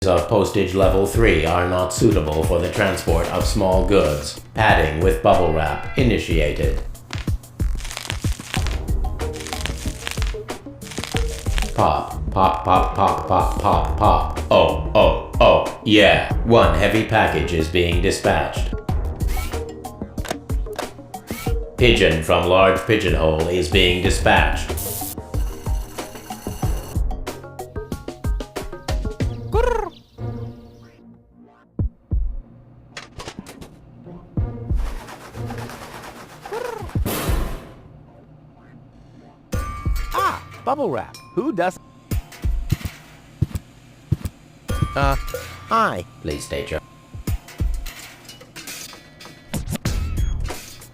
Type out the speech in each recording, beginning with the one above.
of postage level 3 are not suitable for the transport of small goods. Padding with bubble wrap initiated. Pop, pop, pop, pop, pop, pop, pop. Oh, oh, oh, yeah. One heavy package is being dispatched. Pigeon from large pigeonhole is being dispatched. Bubble wrap. Who does? Hi. Please state your...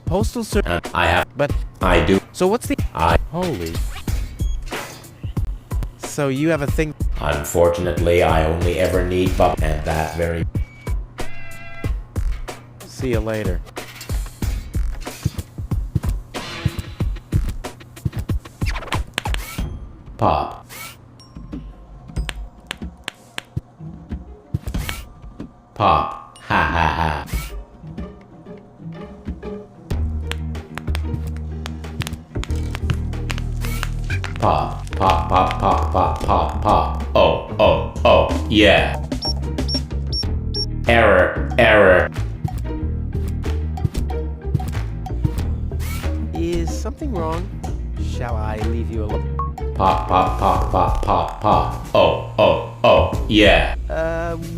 Postal service. I have... But I do. So what's the... Holy. So you have a thing... Unfortunately, I only ever need bubble and that very... See you later. Pop. Pop. Ha ha ha. Pop. Pop, pop, pop, pop, pop, pop. Oh, oh, oh, yeah. Error, error. Is something wrong? Shall I leave you alone? Pop, pop, pop, pop, pop, pop. Oh, oh, oh, yeah.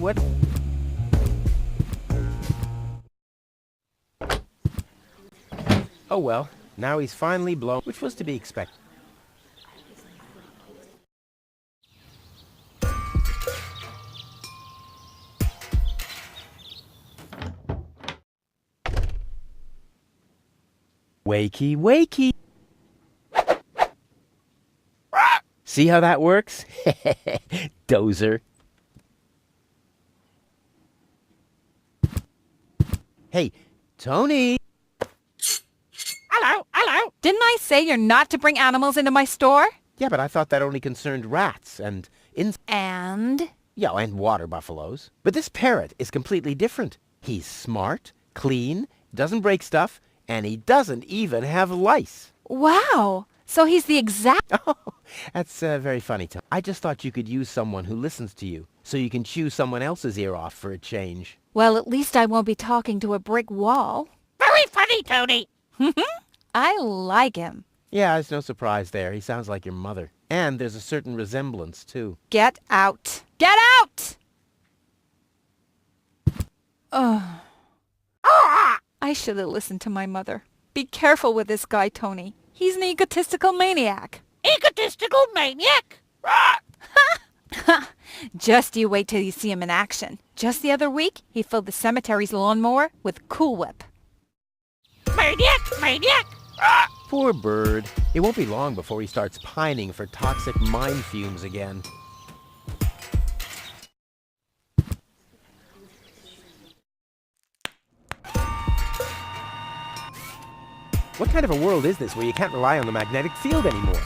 What? Oh well, now he's finally blown, which was to be expected. Wakey, wakey. See how that works? Dozer. Hey, Tony! Hello, hello! Didn't I say you're not to bring animals into my store? Yeah, but I thought that only concerned rats and And? Yeah, and water buffaloes. But this parrot is completely different. He's smart, clean, doesn't break stuff, and he doesn't even have lice. Wow! So he's the exact... Oh, that's very funny, Tom. I just thought you could use someone who listens to you, so you can chew someone else's ear off for a change. Well, at least I won't be talking to a brick wall. Very funny, Tony. I like him. Yeah, there's no surprise there. He sounds like your mother. And there's a certain resemblance, too. Get out! Get out! Ugh. I should have listened to my mother. Be careful with this guy, Tony. He's an egotistical maniac. Egotistical maniac? Just you wait till you see him in action. Just the other week, he filled the cemetery's lawnmower with Cool Whip. Maniac! Maniac! Poor bird. It won't be long before he starts pining for toxic mine fumes again. What kind of a world is this where you can't rely on the magnetic field anymore?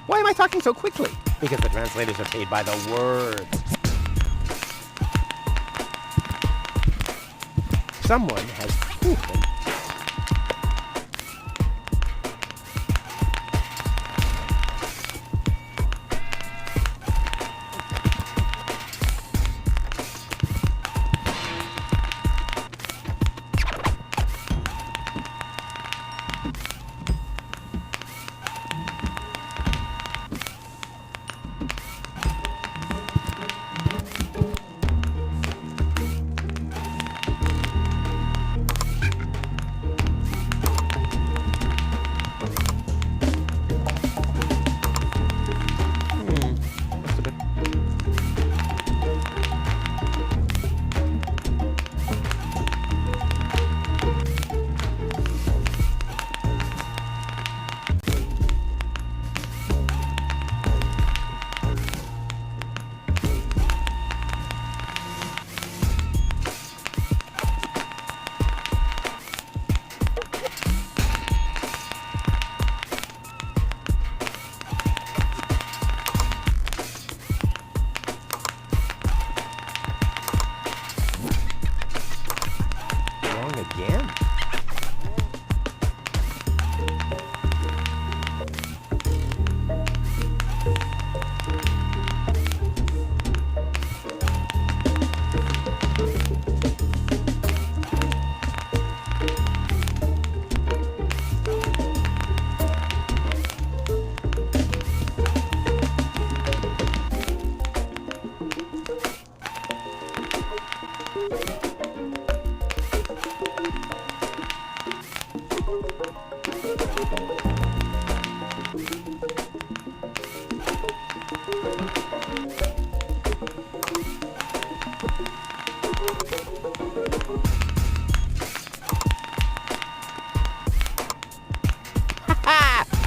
Why am I talking so quickly? Because the translators are paid by the word. Someone has...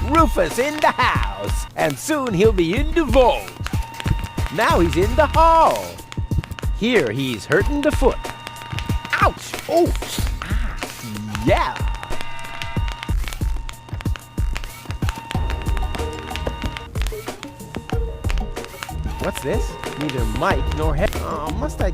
Rufus in the house, and soon he'll be in the vault. Now he's in the hall. Here he's hurting the foot. Ouch! Oh! Ah, yeah! What's this? Neither Mike nor head. Oh, must I?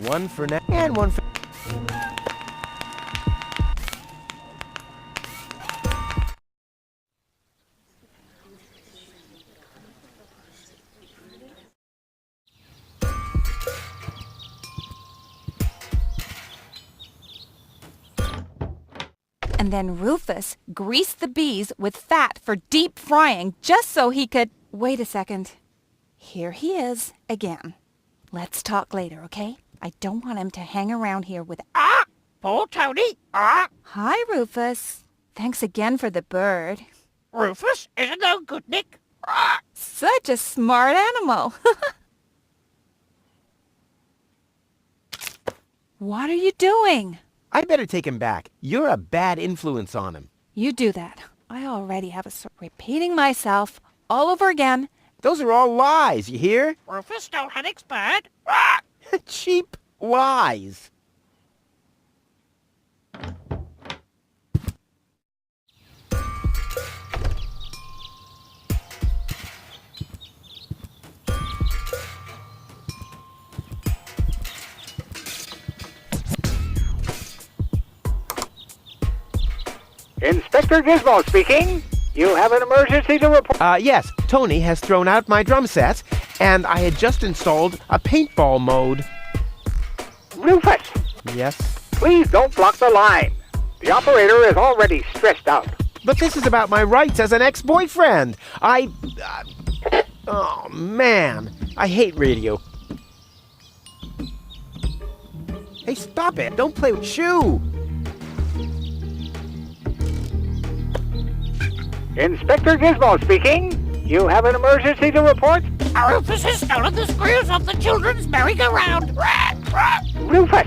One for now and one for... And then Rufus greased the bees with fat for deep frying just so he could... Wait a second. Here he is again. Let's talk later, okay? I don't want him to hang around here with... Ah! Poor Tony! Ah! Hi, Rufus. Thanks again for the bird. Rufus isn't no good, Nick. Ah! Such a smart animal. What are you doing? I better take him back. You're a bad influence on him. You do that. I already have a repeating myself all over again. Those are all lies, you hear? Rufus stole Hennick's bird. Ah! Cheap lies. Inspector Gizmo speaking. You have an emergency to report. Yes, Tony has thrown out my drum sets, and I had just installed a paintball mode. Rufus, Yes? please don't block the line. The operator is already stressed out. But this is about my rights as an ex-boyfriend. Oh, man. I hate radio. Hey, stop it. Don't play with Shoo. Inspector Gizmo speaking. You have an emergency to report. Rufus has stolen the screws off the children's merry-go-round. Rufus,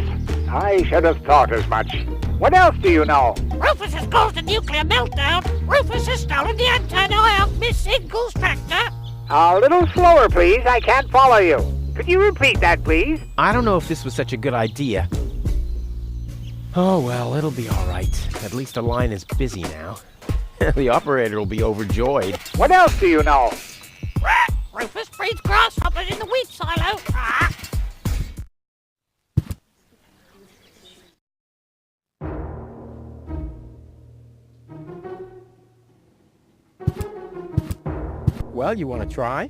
I should have thought as much. What else do you know? Rufus has caused a nuclear meltdown. Rufus has stolen the antennae of Miss Single's tractor. A little slower, please. I can't follow you. Could you repeat that, please? I don't know if this was such a good idea. Oh, well, it'll be all right. At least the line is busy now. The operator will be overjoyed. What else do you know? Rufus breeds grasshoppers in the wheat silo. Ah! Well, you want to try?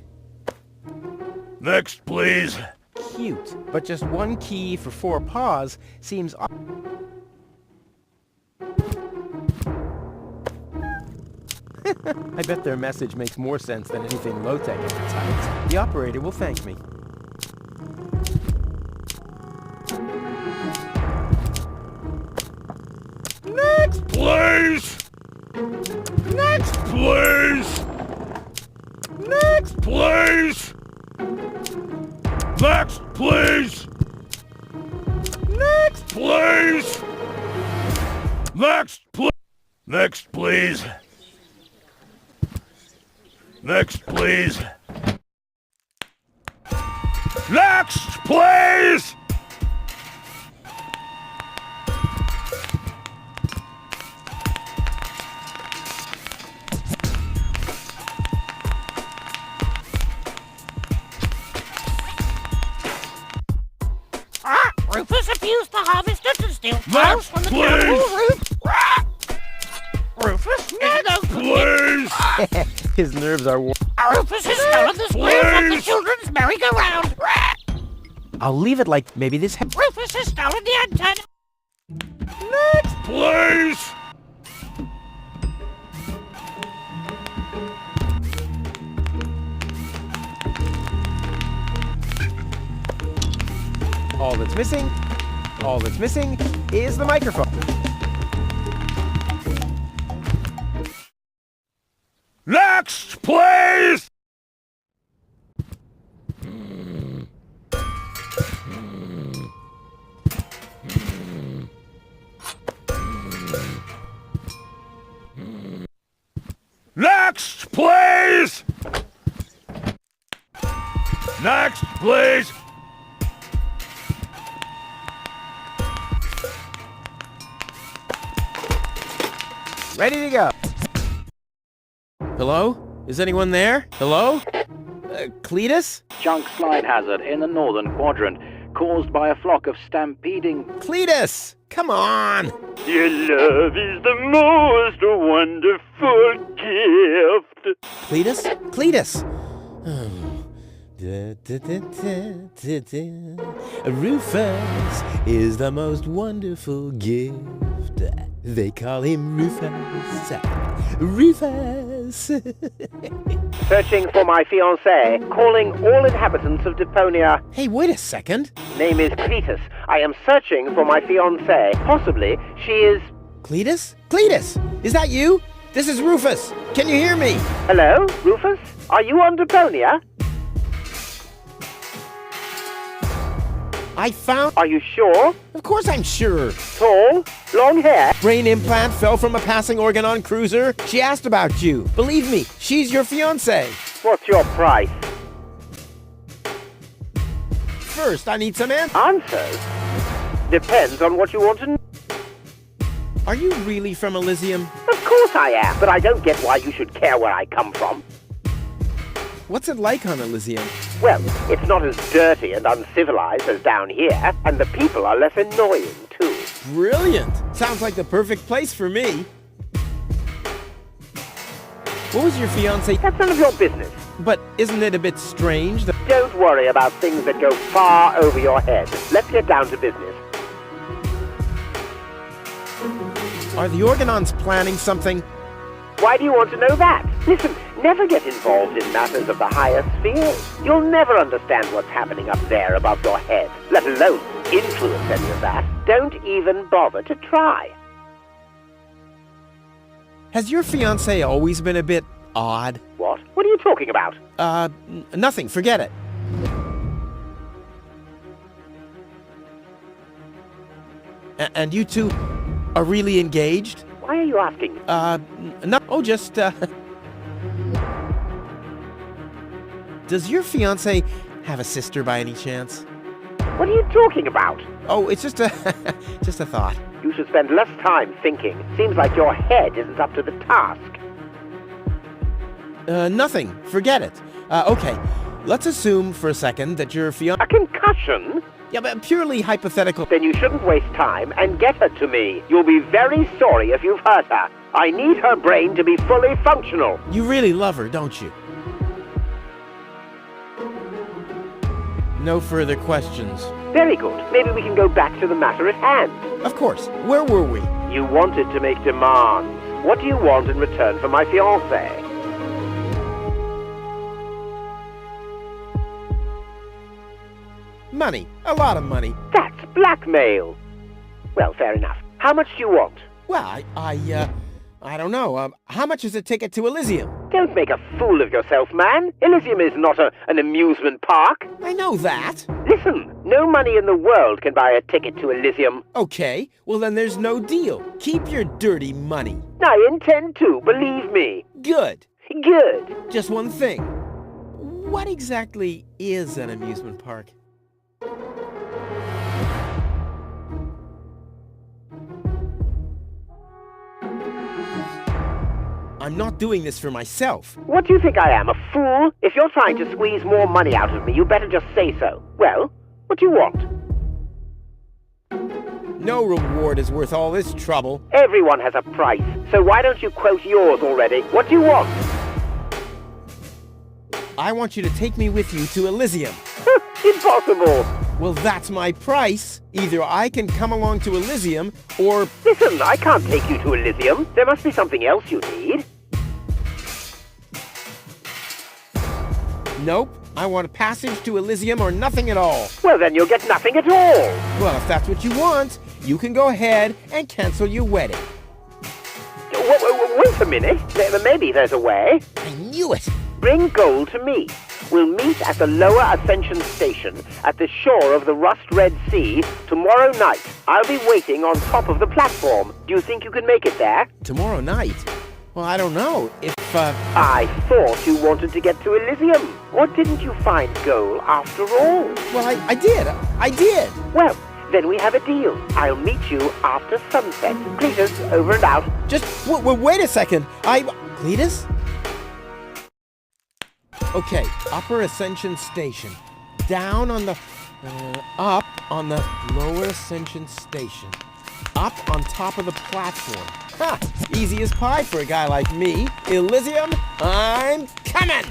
Next, please. Cute, but just one key for 4 paws seems... I bet their message makes more sense than anything low-tech advertised. The operator will thank me. Next, please. Next, please. Next, please. Next, please. Next, please. Next, please. Next, please. Next, please. Next, please! Ah! Rufus abused the harvester to steal cows from the camel's roof. Ah! Rufus is no good. Please! His nerves are... Rufus has stolen the screws from the children's merry-go-round. I'll leave it like maybe this... Rufus has stolen the antenna. Next, please! All that's missing is the microphone. Next, please! Next, please! Next, please! Ready to go. Hello? Is anyone there? Hello? Cletus? Junk slide hazard in the northern quadrant, caused by a flock of stampeding... Cletus! Come on! Your love is the most wonderful gift. Cletus? Cletus! Rufus is the most wonderful gift. They call him Rufus. Rufus! Searching for my fiancée, calling all inhabitants of Deponia. Hey, wait a second. Name is Clitus. I am searching for my fiancée. Possibly she is... Cletus? Cletus! Is that you? This is Rufus. Can you hear me? Hello, Rufus? Are you on Deponia? I found... Are you sure? Of course I'm sure. Tall? Long hair? Brain implant fell from a passing Organon cruiser. She asked about you. Believe me, she's your fiancée. What's your price? First, I need some answers. Answers? Depends on what you want to know. Are you really from Elysium? Of course I am, but I don't get why you should care where I come from. What's it like on Elysium? Well, it's not as dirty and uncivilized as down here, and the people are less annoying, too. Brilliant! Sounds like the perfect place for me. What was your fiancé? That's none of your business. But isn't it a bit strange that... Don't worry about things that go far over your head. Let's get down to business. Are the Organons planning something? Why do you want to know that? Listen, never get involved in matters of the higher spheres. You'll never understand what's happening up there above your head, let alone influence any of that. Don't even bother to try. Has your fiancé always been a bit odd? What? What are you talking about? Nothing. Forget it. And you two are really engaged? Why are you asking? No. Oh, just, Does your fiancé have a sister by any chance? What are you talking about? Oh, it's just a thought. You should spend less time thinking. Seems like your head isn't up to the task. Nothing. Forget it. Okay. Let's assume for a second that your fiancé... A concussion? Yeah, but purely hypothetical. Then you shouldn't waste time and get her to me. You'll be very sorry if you've hurt her. I need her brain to be fully functional. You really love her, don't you? No further questions. Very good. Maybe we can go back to the matter at hand. Of course. Where were we? You wanted to make demands. What do you want in return for my fiancée? Money. A lot of money. That's blackmail. Well, fair enough. How much do you want? Well, I don't know. How much is a ticket to Elysium? Don't make a fool of yourself, man. Elysium is not an amusement park. I know that. Listen, no money in the world can buy a ticket to Elysium. Okay, well then there's no deal. Keep your dirty money. I intend to, believe me. Good. Good. Just one thing. What exactly is an amusement park? I'm not doing this for myself. What do you think I am, a fool? If you're trying to squeeze more money out of me, you better just say so. Well, what do you want? No reward is worth all this trouble. Everyone has a price, so why don't you quote yours already? What do you want? I want you to take me with you to Elysium. Impossible. Well, that's my price. Either I can come along to Elysium, or... Listen, I can't take you to Elysium. There must be something else you need. Nope. I want a passage to Elysium or nothing at all. Well, then you'll get nothing at all. Well, if that's what you want, you can go ahead and cancel your wedding. Wait a minute. Maybe there's a way. I knew it. Bring gold to me. We'll meet at the lower Ascension Station at the shore of the Rust-Red Sea tomorrow night. I'll be waiting on top of the platform. Do you think you can make it there? Tomorrow night? Well, I don't know. I thought you wanted to get to Elysium. Or didn't you find gold after all? Well, I did. I did. Well, then we have a deal. I'll meet you after sunset. Cletus, over and out. Just wait a second. Cletus? Okay, Upper Ascension Station. Down on the... up on the Lower Ascension Station. Up on top of the platform. Ha! Easy as pie for a guy like me. Elysium, I'm coming!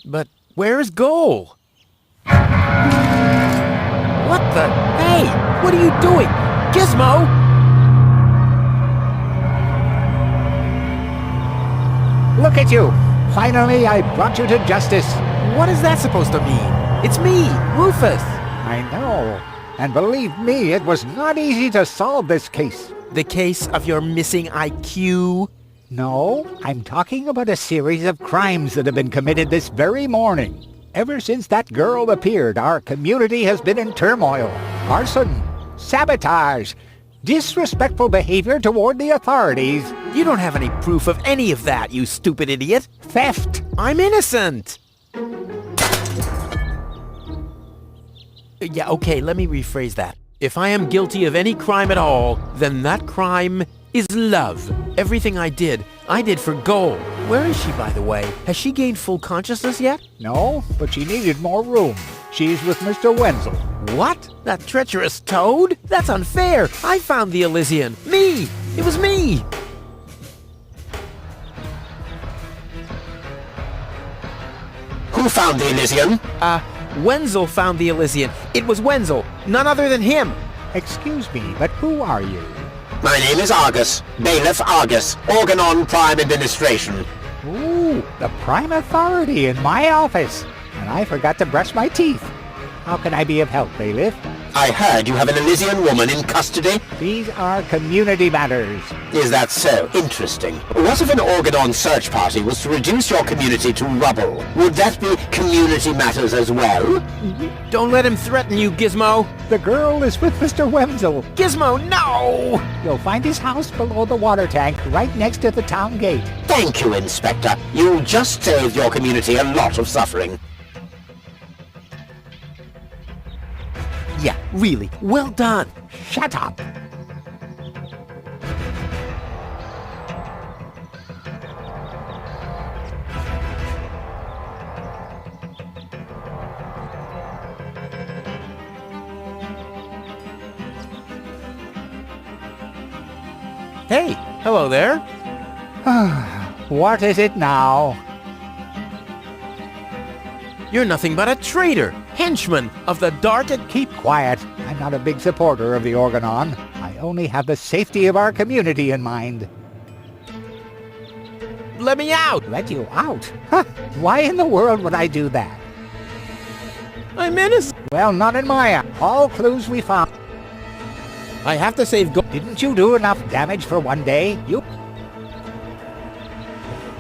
But where's Goal? What the? Hey! What are you doing? Gizmo! Look at you! Finally, I brought you to justice. What is that supposed to mean? It's me, Rufus! I know. And believe me, it was not easy to solve this case. The case of your missing IQ? No, I'm talking about a series of crimes that have been committed this very morning. Ever since that girl appeared, our community has been in turmoil. Arson, sabotage, disrespectful behavior toward the authorities. You don't have any proof of any of that, you stupid idiot. Theft. I'm innocent! Yeah, okay, let me rephrase that. If I am guilty of any crime at all, then that crime is love. Everything I did for Goal. Where is she, by the way? Has she gained full consciousness yet? No, but she needed more room. She's with Mr. Wenzel. What? That treacherous toad? That's unfair. I found the Elysian. Me! It was me! Who found the Elysian? Wenzel found the Elysian. It was Wenzel. None other than him. Excuse me, but who are you? My name is Argus, Bailiff Argus, Organon Prime Administration. Ooh, the prime authority in my office. And I forgot to brush my teeth. How can I be of help, Bailiff? I heard you have an Elysian woman in custody. These are community matters. Is that so? Interesting. What if an Organon search party was to reduce your community to rubble? Would that be community matters as well? Don't let him threaten you, Gizmo. The girl is with Mr. Wenzel. Gizmo, no! You'll find his house below the water tank, right next to the town gate. Thank you, Inspector. You just saved your community a lot of suffering. Yeah, really. Well done. Shut up. Hey, hello there. What is it now? You're nothing but a traitor, henchman of the dark and... Keep quiet. I'm not a big supporter of the Organon. I only have the safety of our community in mind. Let me out! Let you out? Huh? Why in the world would I do that? I'm innocent. Well, not in my eye. All clues we found. I have to save Goal. Didn't you do enough damage for one day? You...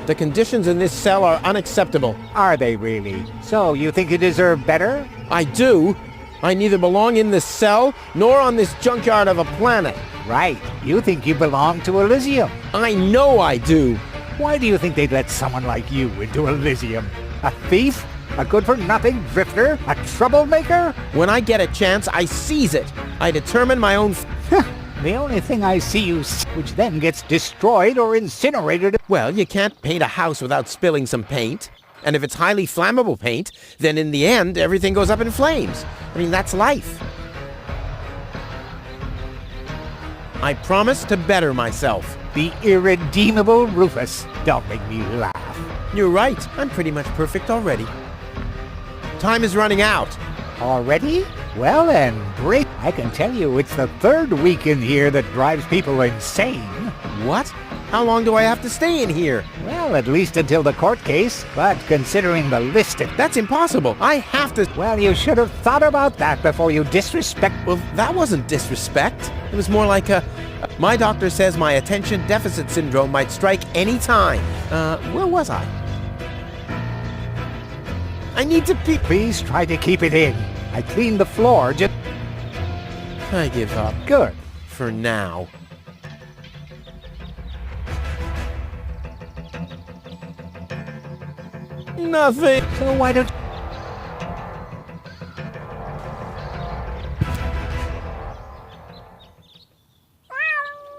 The conditions in this cell are unacceptable. Are they really? So you think you deserve better? I do. I neither belong in this cell nor on this junkyard of a planet. Right. You think you belong to Elysium. I know I do. Why do you think they'd let someone like you into Elysium? A thief? A good-for-nothing drifter? A troublemaker? When I get a chance, I seize it. I determine my own... The only thing I see you which then gets destroyed or incinerated. Well, you can't paint a house without spilling some paint. And if it's highly flammable paint, then in the end, everything goes up in flames. I mean, that's life. I promise to better myself. The irredeemable Rufus. Don't make me laugh. You're right. I'm pretty much perfect already. Time is running out. Already? Well then, great. I can tell you it's the third week in here that drives people insane. What? How long do I have to stay in here? Well, at least until the court case. But considering the list... That's impossible. I have to... Well, you should have thought about that before you disrespect... Well, that wasn't disrespect. It was more like a... My doctor says my attention deficit syndrome might strike any time. Where was I? I need to pee. Please try to keep it in. I cleaned the floor just... I give up. Good. For now. Nothing. So why don't...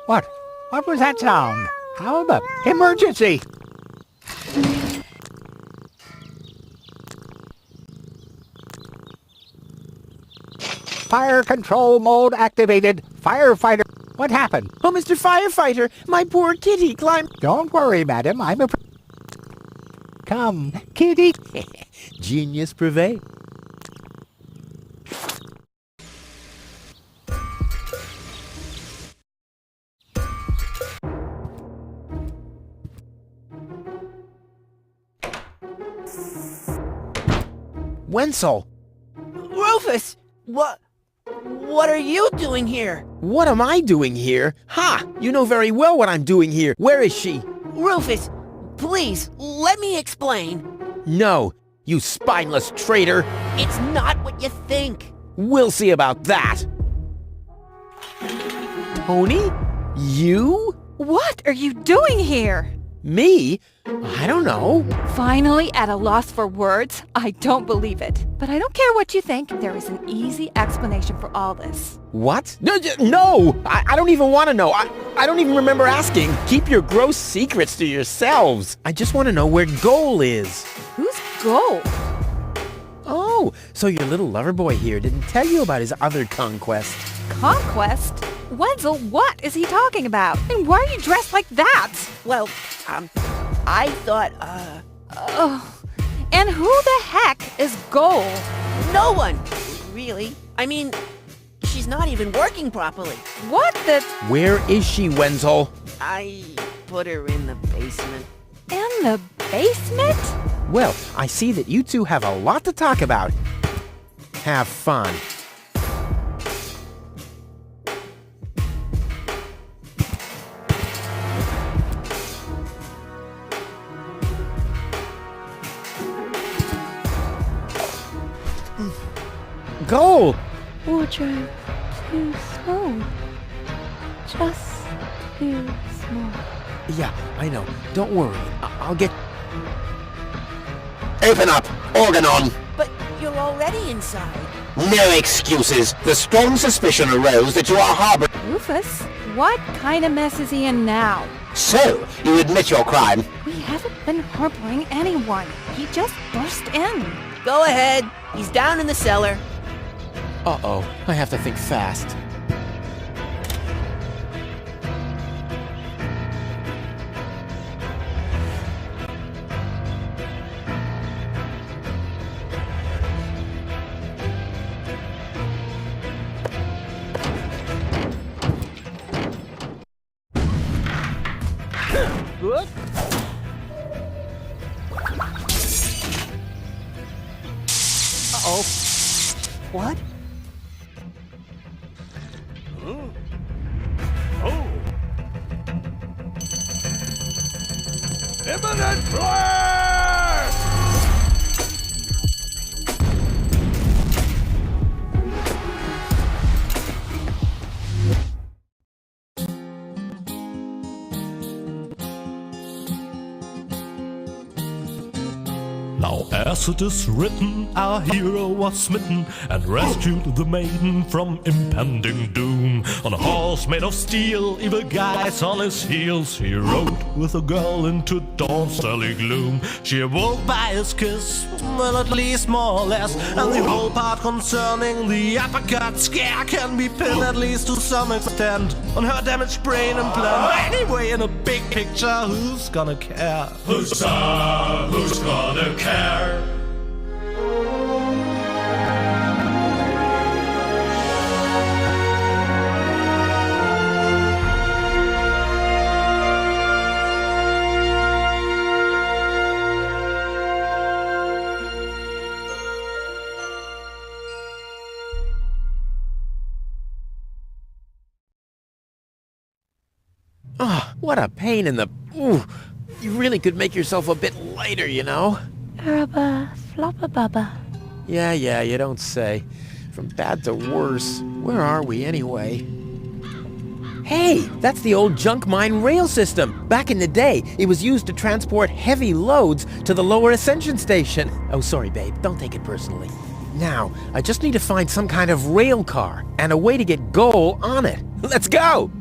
What? What was that sound? How the... Emergency! Fire control mode activated. Firefighter... What happened? Oh, Mr. Firefighter, my poor kitty climbed... Don't worry, madam. I'm a... Come, kitty. Genius prevail. Wenzel! Rufus! What are you doing here? What am I doing here? Ha! You know very well what I'm doing here. Where is she? Rufus, please, let me explain. No, you spineless traitor. It's not what you think. We'll see about that. Tony? You? What are you doing here? Me? I don't know. Finally at a loss for words? I don't believe it. But I don't care what you think. There is an easy explanation for all this. What? No! I don't even want to know. I don't even remember asking. Keep your gross secrets to yourselves. I just want to know where Goal is. Who's Goal? Oh, so your little lover boy here didn't tell you about his other conquest. Conquest? Wenzel, what is he talking about? And why are you dressed like that? Well, I thought, Oh, and who the heck is Goal? no one, really. I mean, she's not even working properly. What the... Where is she, Wenzel? I put her in the basement. In the basement? Well, I see that you two have a lot to talk about. Have fun. Goal! Wardrobe too small. Just too small. Yeah, I know. Don't worry. I'll get... Open up! Organon! But you're already inside. No excuses! The strong suspicion arose that you are harboring... Rufus, what kind of mess is he in now? So, you admit your crime? We haven't been harboring anyone. He just burst in. Go ahead. He's down in the cellar. Uh-oh. I have to think fast. Good. Uh-oh. What? Oh! Imminent blast! Now as it is written, our hero was smitten and rescued the maiden from impending doom. On a horse made of steel, evil guys on his heels, he rode with a girl into dawn's early gloom. She awoke by his kiss, well at least more or less, and the whole part concerning the uppercut scare can be pinned at least to some extent on her damaged brain and plan. Anyway, in a big picture, who's gonna care? Who's gonna care? Oh, what a pain in the... Ooh, you really could make yourself a bit lighter, you know? Araba, floppa bubba. Yeah, you don't say. From bad to worse. Where are we, anyway? Hey, that's the old junk mine rail system. Back in the day, it was used to transport heavy loads to the lower ascension station. Oh, sorry, babe. Don't take it personally. Now, I just need to find some kind of rail car and a way to get Goal on it. Let's go!